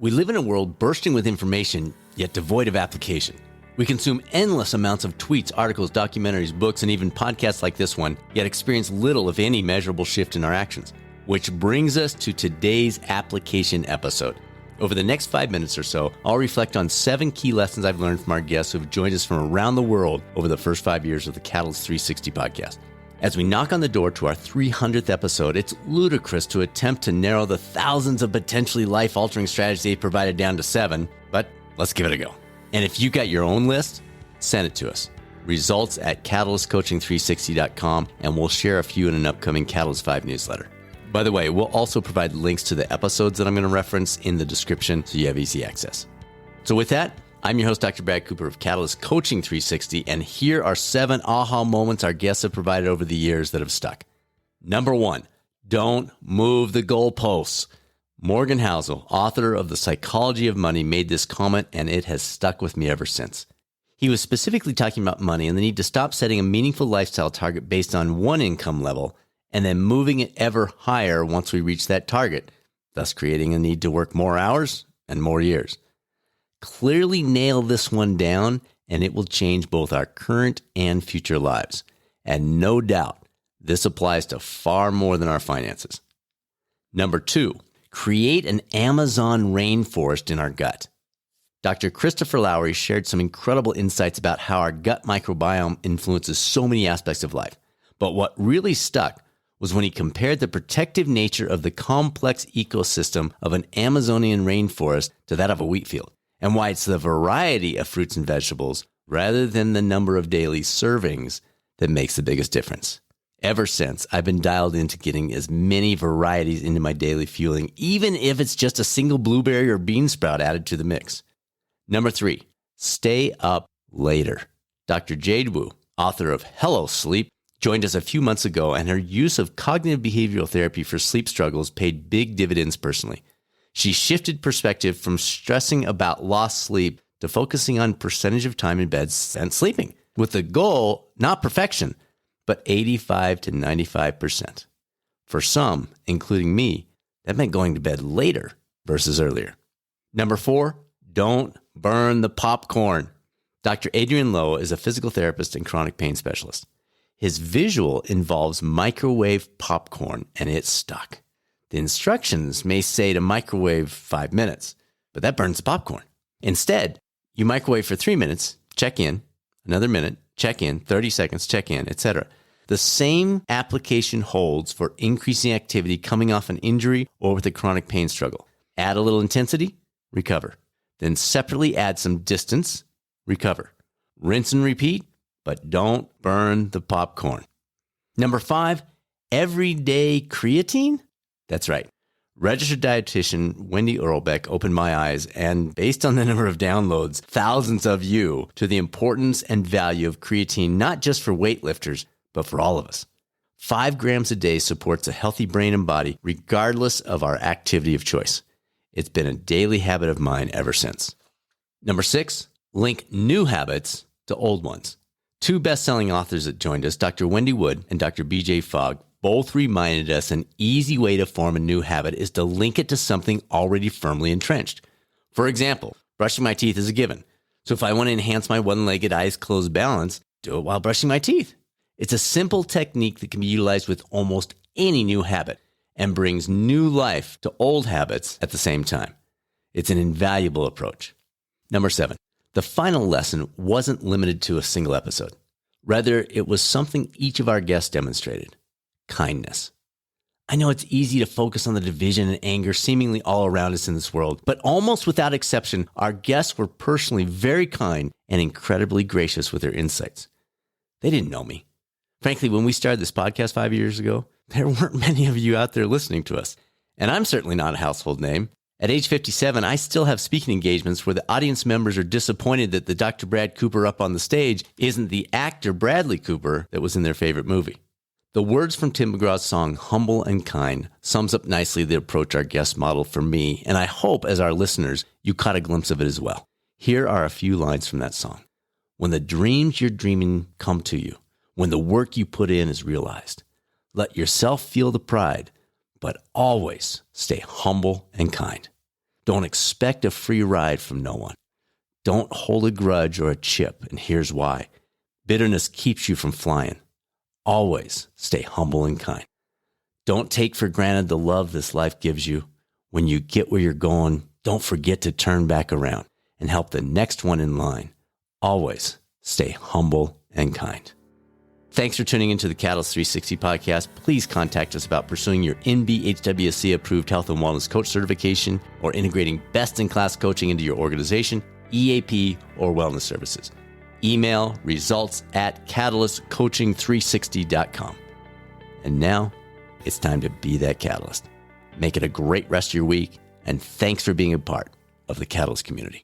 We live in a world bursting with information, yet devoid of application. We consume endless amounts of tweets, articles, documentaries, books, and even podcasts like this one, yet experience little, if any, measurable shift in our actions. Which brings us to today's application episode. Over the next 5 minutes or so, I'll reflect on 7 key lessons I've learned from our guests who have joined us from around the world over the first 5 years of the Catalyst 360 podcast. As we knock on the door to our 300th episode, it's ludicrous to attempt to narrow the thousands of potentially life-altering strategies they provided down to 7, but let's give it a go. And if you got your own list, send it to us. Results at catalystcoaching360.com, and we'll share a few in an upcoming Catalyst 5 newsletter. By the way, we'll also provide links to the episodes that I'm going to reference in the description so you have easy access. So with that, I'm your host, Dr. Brad Cooper of Catalyst Coaching 360, and here are 7 aha moments our guests have provided over the years that have stuck. Number 1, don't move the goalposts. Morgan Housel, author of The Psychology of Money, made this comment, and it has stuck with me ever since. He was specifically talking about money and the need to stop setting a meaningful lifestyle target based on one income level and then moving it ever higher once we reach that target, thus creating a need to work more hours and more years. Clearly nail this one down, and it will change both our current and future lives. And no doubt, this applies to far more than our finances. Number 2, create an Amazon rainforest in our gut. Dr. Christopher Lowry shared some incredible insights about how our gut microbiome influences so many aspects of life. But what really stuck was when he compared the protective nature of the complex ecosystem of an Amazonian rainforest to that of a wheat field, and why it's the variety of fruits and vegetables rather than the number of daily servings that makes the biggest difference. Ever since, I've been dialed into getting as many varieties into my daily fueling, even if it's just a single blueberry or bean sprout added to the mix. Number 3, stay up later. Dr. Jade Wu, author of Hello Sleep, joined us a few months ago, and her use of cognitive behavioral therapy for sleep struggles paid big dividends personally. She shifted perspective from stressing about lost sleep to focusing on percentage of time in bed spent sleeping, with the goal, not perfection, but 85 to 95%. For some, including me, that meant going to bed later versus earlier. Number 4, don't burn the popcorn. Dr. Adrian Lowe is a physical therapist and chronic pain specialist. His visual involves microwave popcorn, and it's stuck. The instructions may say to microwave 5 minutes, but that burns the popcorn. Instead, you microwave for 3 minutes, check in, another minute, check in, 30 seconds, check in, etc. The same application holds for increasing activity coming off an injury or with a chronic pain struggle. Add a little intensity, recover. Then separately add some distance, recover. Rinse and repeat, but don't burn the popcorn. Number 5, everyday creatine? That's right. Registered dietitian Wendy Earlbeck opened my eyes, and based on the number of downloads, thousands of you, to the importance and value of creatine, not just for weightlifters, but for all of us. 5 grams a day supports a healthy brain and body, regardless of our activity of choice. It's been a daily habit of mine ever since. Number 6, link new habits to old ones. 2 best-selling authors that joined us, Dr. Wendy Wood and Dr. BJ Fogg, both reminded us an easy way to form a new habit is to link it to something already firmly entrenched. For example, brushing my teeth is a given. So if I want to enhance my one-legged eyes closed balance, do it while brushing my teeth. It's a simple technique that can be utilized with almost any new habit and brings new life to old habits at the same time. It's an invaluable approach. Number 7, the final lesson wasn't limited to a single episode. Rather, it was something each of our guests demonstrated. Kindness. I know it's easy to focus on the division and anger seemingly all around us in this world, but almost without exception, our guests were personally very kind and incredibly gracious with their insights. They didn't know me. Frankly, when we started this podcast 5 years ago, there weren't many of you out there listening to us. And I'm certainly not a household name. At age 57, I still have speaking engagements where the audience members are disappointed that the Dr. Brad Cooper up on the stage isn't the actor Bradley Cooper that was in their favorite movie. The words from Tim McGraw's song, Humble and Kind, sums up nicely the approach our guest modeled for me, and I hope as our listeners, you caught a glimpse of it as well. Here are a few lines from that song. When the dreams you're dreaming come to you, when the work you put in is realized, let yourself feel the pride, but always stay humble and kind. Don't expect a free ride from no one. Don't hold a grudge or a chip, and here's why. Bitterness keeps you from flying. Always stay humble and kind. Don't take for granted the love this life gives you. When you get where you're going, don't forget to turn back around and help the next one in line. Always stay humble and kind. Thanks for tuning into the Catalyst 360 podcast. Please contact us about pursuing your NBHWSC approved health and wellness coach certification or integrating best-in-class coaching into your organization, EAP, or wellness services. Email results@catalystcoaching360.com. And now it's time to be that catalyst. Make it a great rest of your week, and thanks for being a part of the Catalyst community.